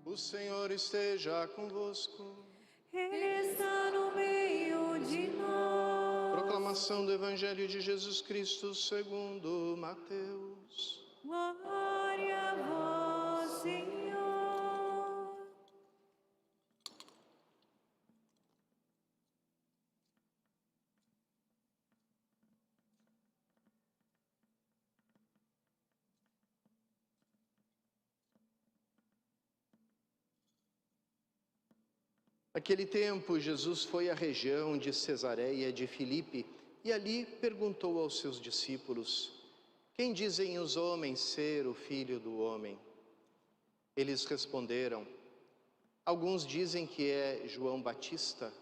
O Senhor esteja convosco. Ele está no meio de nós. Proclamação do Evangelho de Jesus Cristo segundo Mateus. Glória a vós, Senhor. Naquele tempo, Jesus foi à região de Cesareia de Filipe e ali perguntou aos seus discípulos: quem dizem os homens ser o Filho do Homem? Eles responderam: alguns dizem que é João Batista,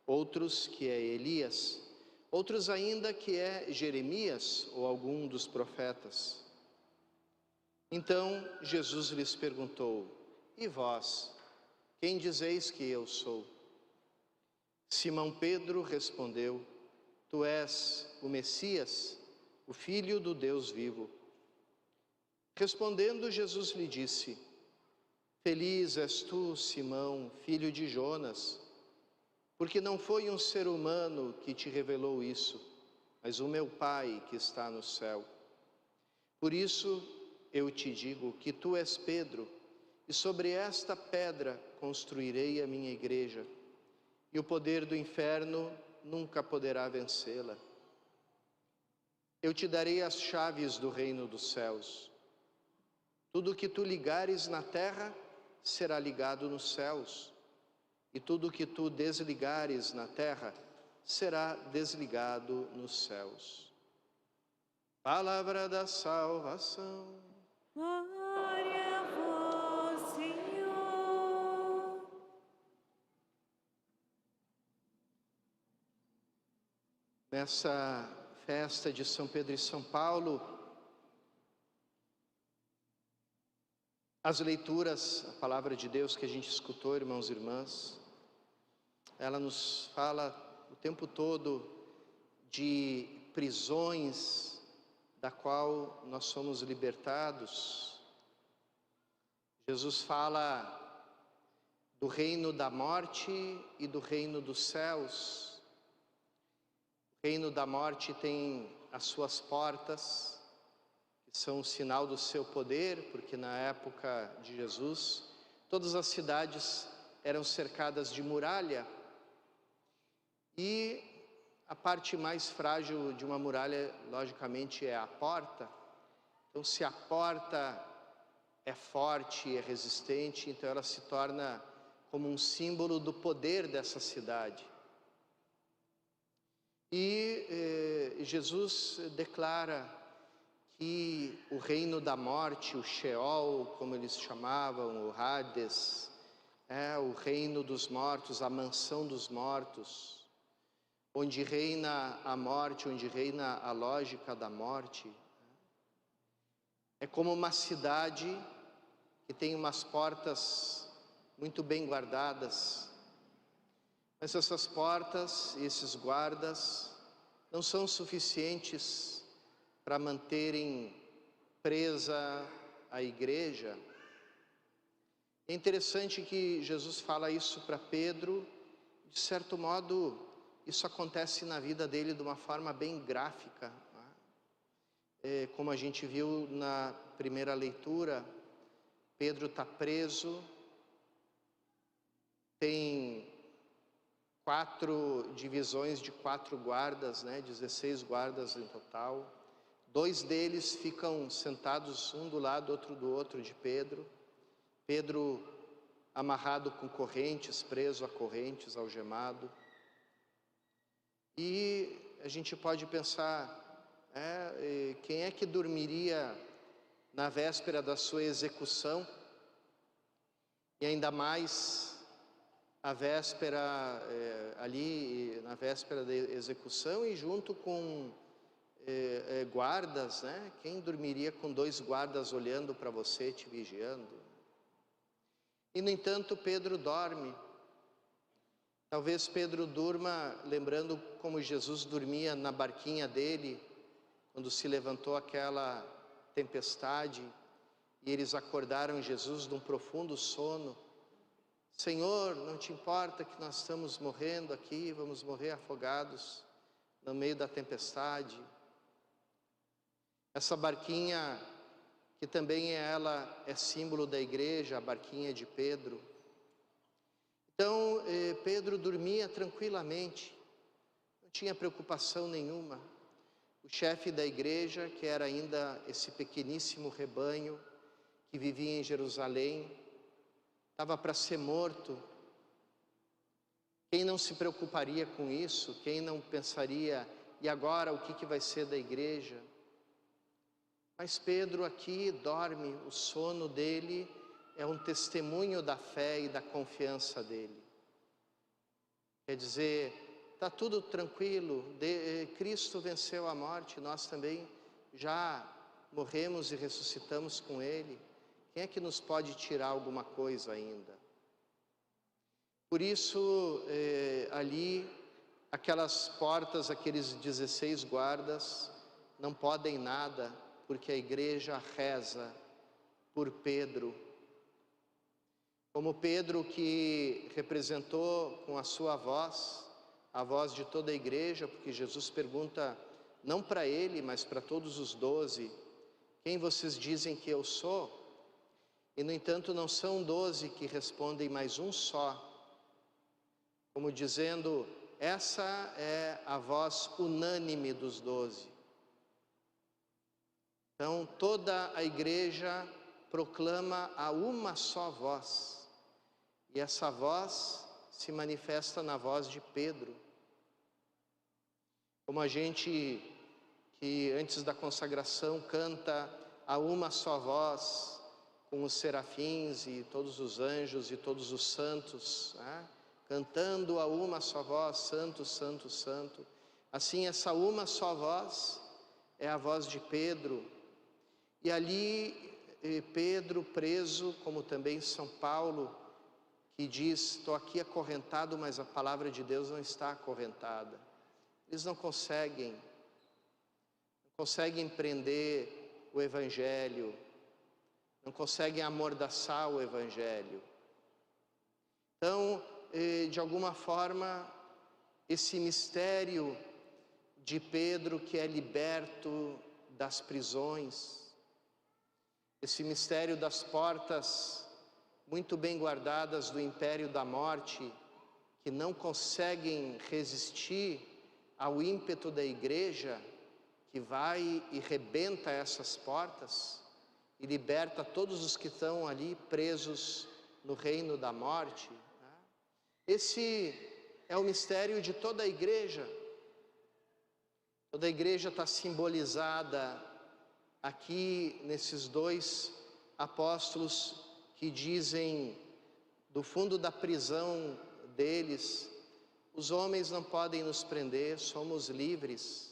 outros que é Elias, outros ainda que é Jeremias ou algum dos profetas. Então Jesus lhes perguntou: e vós, quem dizeis que eu sou? Simão Pedro respondeu: tu és o Messias, o Filho do Deus vivo. Respondendo, Jesus lhe disse: feliz és tu, Simão, filho de Jonas, porque não foi um ser humano que te revelou isso, mas o meu Pai que está no céu. Por isso eu te digo que tu és Pedro, e sobre esta pedra construirei a minha igreja, e o poder do inferno nunca poderá vencê-la. Eu te darei as chaves do reino dos céus. Tudo que tu ligares na terra será ligado nos céus, e tudo que tu desligares na terra será desligado nos céus. Palavra da salvação. Glória a vós, Senhor. Nessa festa de São Pedro e São Paulo, as leituras, a palavra de Deus que a gente escutou, irmãos e irmãs, ela nos fala o tempo todo de prisões da qual nós somos libertados. Jesus fala do reino da morte e do reino dos céus. O reino da morte tem as suas portas, que são o sinal do seu poder, porque na época de Jesus, todas as cidades eram cercadas de muralha, e a parte mais frágil de uma muralha, logicamente, é a porta. Então, se a porta é forte, é resistente, então ela se torna como um símbolo do poder dessa cidade. E Jesus declara que o reino da morte, o Sheol, como eles chamavam, o Hades, o reino dos mortos, a mansão dos mortos, onde reina a morte, onde reina a lógica da morte. É como uma cidade que tem umas portas muito bem guardadas, mas essas portas e esses guardas não são suficientes para manterem presa a igreja. É interessante que Jesus fala isso para Pedro. De certo modo, isso acontece na vida dele de uma forma bem gráfica, né? Como a gente viu na primeira leitura, Pedro está preso, tem 4 divisões de 4 guardas, né? 16 guardas em total. 2 deles ficam sentados um do lado, outro do outro de Pedro. Pedro amarrado com correntes, preso a correntes, algemado. E a gente pode pensar, quem é que dormiria na véspera da sua execução? E ainda mais a véspera, ali na véspera da execução e junto com guardas, né? Quem dormiria com 2 guardas olhando para você, te vigiando? E no entanto Pedro dorme. Talvez Pedro durma lembrando como Jesus dormia na barquinha dele, quando se levantou aquela tempestade e eles acordaram Jesus de um profundo sono. Senhor, não te importa que nós estamos morrendo aqui, vamos morrer afogados no meio da tempestade. Essa barquinha, que também ela é símbolo da igreja, a barquinha de Pedro. Então, Pedro dormia tranquilamente, não tinha preocupação nenhuma. O chefe da igreja, que era ainda esse pequeníssimo rebanho que vivia em Jerusalém, estava para ser morto. Quem não se preocuparia com isso? Quem não pensaria, e agora o que vai ser da igreja? Mas Pedro aqui dorme, o sono dele é um testemunho da fé e da confiança dele. Quer dizer, está tudo tranquilo, Cristo venceu a morte, nós também já morremos e ressuscitamos com Ele. Quem é que nos pode tirar alguma coisa ainda? Por isso, ali, aquelas portas, aqueles 16 guardas, não podem nada, porque a igreja reza por Pedro. Como Pedro, que representou com a sua voz, a voz de toda a igreja, porque Jesus pergunta, não para ele, mas para todos os 12, quem vocês dizem que eu sou? E, no entanto, não são 12 que respondem, mas um só. Como dizendo, essa é a voz unânime dos 12. Então, toda a igreja proclama a uma só voz. E essa voz se manifesta na voz de Pedro. Como a gente que antes da consagração canta a uma só voz, com os serafins e todos os anjos e todos os santos, né? Cantando a uma só voz, santo, santo, santo. Assim, essa uma só voz é a voz de Pedro. E ali, Pedro preso, como também São Paulo, que diz, estou aqui acorrentado, mas a palavra de Deus não está acorrentada. Eles não conseguem prender o Evangelho, não conseguem amordaçar o Evangelho. Então, de alguma forma, esse mistério de Pedro que é liberto das prisões, esse mistério das portas muito bem guardadas do império da morte, que não conseguem resistir ao ímpeto da igreja, que vai e rebenta essas portas e liberta todos os que estão ali presos no reino da morte. Esse é o mistério de toda a igreja. Toda a igreja está simbolizada aqui nesses dois apóstolos que dizem do fundo da prisão deles, os homens não podem nos prender, somos livres,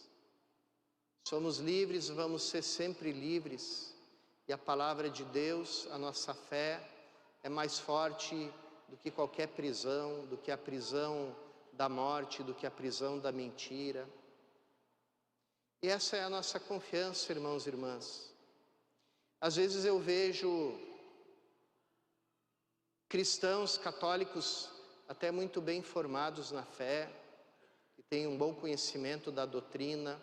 vamos ser sempre livres, e a palavra de Deus, a nossa fé, é mais forte do que qualquer prisão, do que a prisão da morte, do que a prisão da mentira. E essa é a nossa confiança, irmãos e irmãs. Às vezes eu vejo cristãos católicos até muito bem formados na fé, que têm um bom conhecimento da doutrina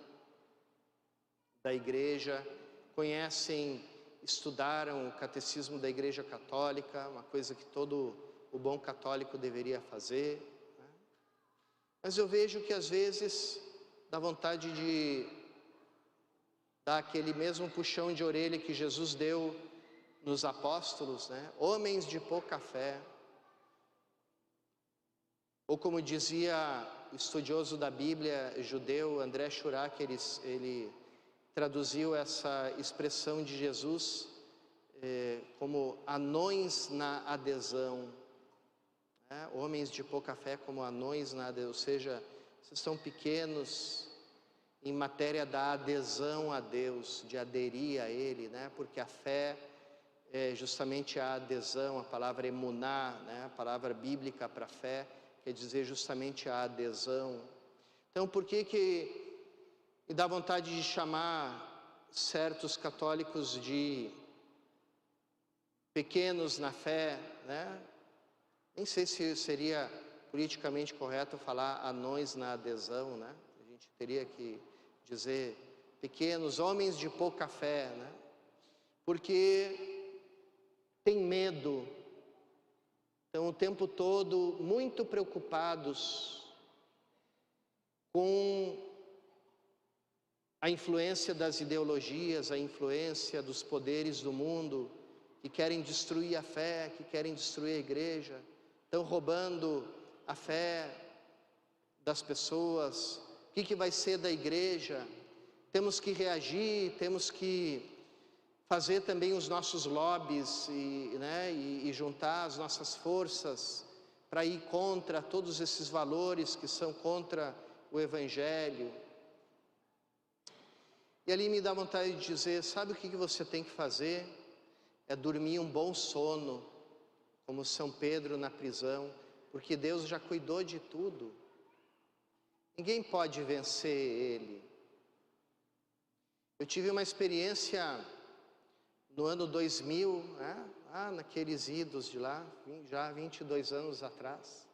da igreja, estudaram o catecismo da Igreja Católica, uma coisa que todo o bom católico deveria fazer, né? Mas eu vejo que às vezes dá vontade de dar aquele mesmo puxão de orelha que Jesus deu nos apóstolos, né? Homens de pouca fé. Ou como dizia o estudioso da Bíblia judeu André Schurach, ele traduziu essa expressão de Jesus como anões na adesão, né? Homens de pouca fé como anões na adesão, ou seja, vocês são pequenos em matéria da adesão a Deus, de aderir a Ele, né? Porque a fé é justamente a adesão, a palavra emuná, né? A palavra bíblica para fé, quer dizer justamente a adesão. Então, por que me dá vontade de chamar certos católicos de pequenos na fé, né? Nem sei se seria politicamente correto falar anões na adesão, né? A gente teria que dizer pequenos homens de pouca fé, né? Porque tem medo, estão o tempo todo muito preocupados com a influência das ideologias, a influência dos poderes do mundo, que querem destruir a fé, que querem destruir a igreja, estão roubando a fé das pessoas. O que vai ser da igreja? Temos que reagir, temos que fazer também os nossos lobbies e juntar as nossas forças para ir contra todos esses valores que são contra o Evangelho. E ali me dá vontade de dizer, sabe o que você tem que fazer? É dormir um bom sono, como São Pedro na prisão, porque Deus já cuidou de tudo. Ninguém pode vencer Ele. Eu tive uma experiência no ano 2000, naqueles idos de lá, já 22 anos atrás,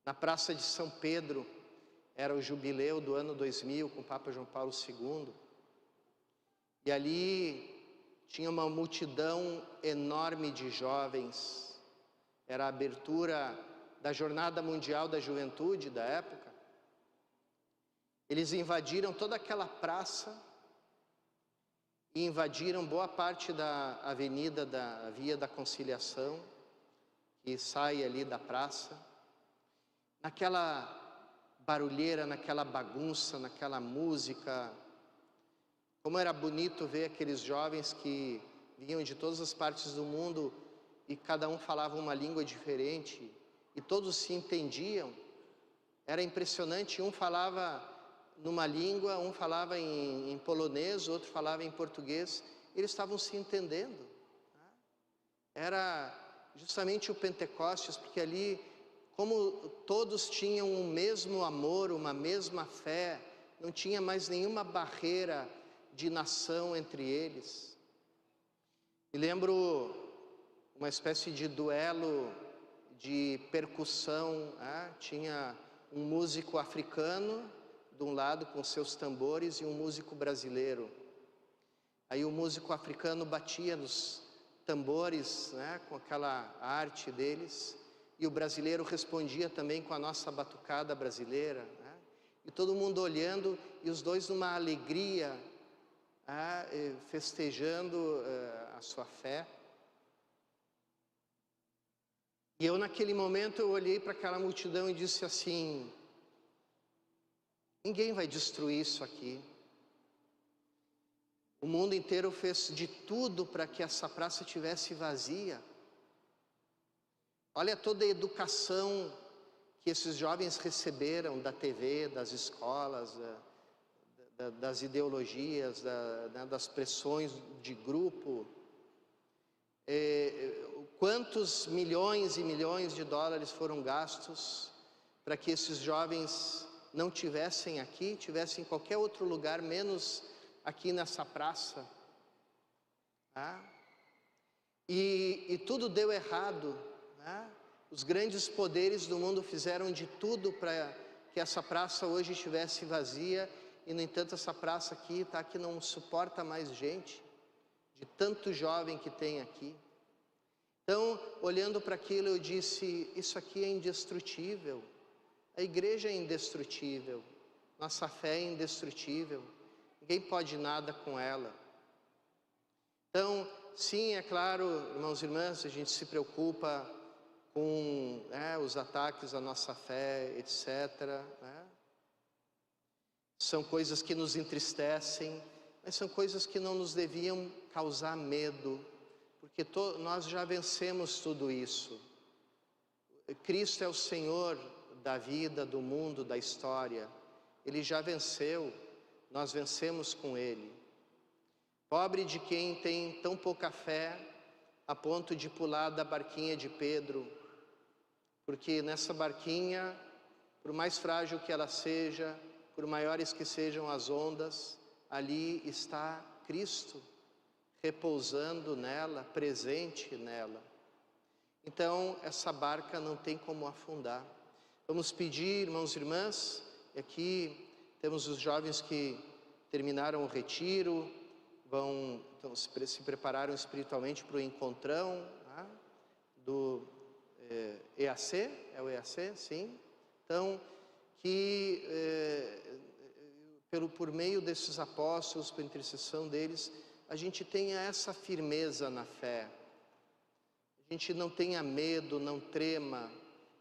na Praça de São Pedro. Era o jubileu do ano 2000 com o Papa João Paulo II. E ali tinha uma multidão enorme de jovens. Era a abertura da Jornada Mundial da Juventude da época. Eles invadiram toda aquela praça e invadiram boa parte da avenida da Via da Conciliação, que sai ali da praça. Naquela barulheira, naquela bagunça, naquela música. Como era bonito ver aqueles jovens que vinham de todas as partes do mundo e cada um falava uma língua diferente e todos se entendiam. Era impressionante, um falava numa língua, um falava em polonês, outro falava em português, eles estavam se entendendo. Era justamente o Pentecostes, porque ali, como todos tinham o mesmo amor, uma mesma fé, não tinha mais nenhuma barreira de nação entre eles. Me lembro uma espécie de duelo de percussão, tinha um músico africano de um lado com seus tambores e um músico brasileiro. Aí o músico africano batia nos tambores, com aquela arte deles, e o brasileiro respondia também com a nossa batucada brasileira, e todo mundo olhando, e os dois numa alegria, festejando a sua fé. E eu naquele momento eu olhei para aquela multidão e disse assim: ninguém vai destruir isso aqui. O mundo inteiro fez de tudo para que essa praça estivesse vazia. Olha toda a educação que esses jovens receberam da TV, das escolas, das ideologias, das pressões de grupo. Quantos milhões e milhões de dólares foram gastos para que esses jovens não tivessem aqui, tivessem em qualquer outro lugar, menos aqui nessa praça. E tudo deu errado. Os grandes poderes do mundo fizeram de tudo para que essa praça hoje estivesse vazia, e no entanto essa praça aqui que não suporta mais gente, de tanto jovem que tem aqui. Então, olhando para aquilo, eu disse: isso aqui é indestrutível, a igreja é indestrutível, nossa fé é indestrutível, ninguém pode nada com ela. Então, sim, é claro, irmãos e irmãs, a gente se preocupa com os ataques à nossa fé, etc. São coisas que nos entristecem, mas são coisas que não nos deviam causar medo, porque nós já vencemos tudo isso. Cristo é o Senhor da vida, do mundo, da história. Ele já venceu, nós vencemos com Ele. Pobre de quem tem tão pouca fé a ponto de pular da barquinha de Pedro, porque nessa barquinha, por mais frágil que ela seja, por maiores que sejam as ondas, ali está Cristo, repousando nela, presente nela. então essa barca não tem como afundar. Vamos pedir, irmãos e irmãs, e aqui temos os jovens que terminaram o retiro, então, se prepararam espiritualmente para o encontrão, né, do EAC, é o EAC, sim. Então, que por meio desses apóstolos, por intercessão deles, a gente tenha essa firmeza na fé. A gente não tenha medo, não trema,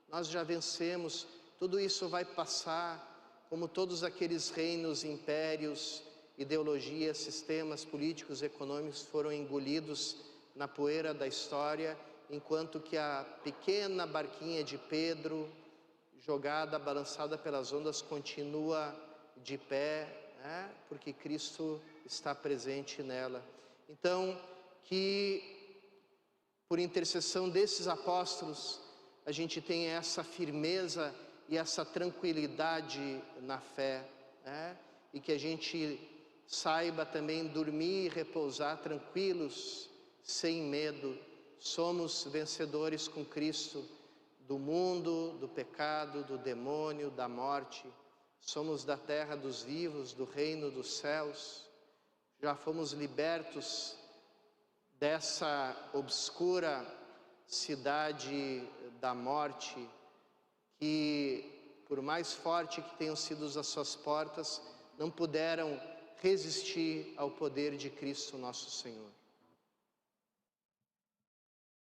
nós já vencemos, tudo isso vai passar, como todos aqueles reinos, impérios, ideologias, sistemas políticos, econômicos foram engolidos na poeira da história, enquanto que a pequena barquinha de Pedro, jogada, balançada pelas ondas, continua de pé, né? Porque Cristo está presente nela. Então, que por intercessão desses apóstolos, a gente tenha essa firmeza e essa tranquilidade na fé, né? E que a gente saiba também dormir e repousar tranquilos, sem medo. Somos vencedores com Cristo do mundo, do pecado, do demônio, da morte. Somos da terra dos vivos, do reino dos céus. Já fomos libertos dessa obscura cidade da morte, que por mais forte que tenham sido as suas portas, não puderam resistir ao poder de Cristo nosso Senhor.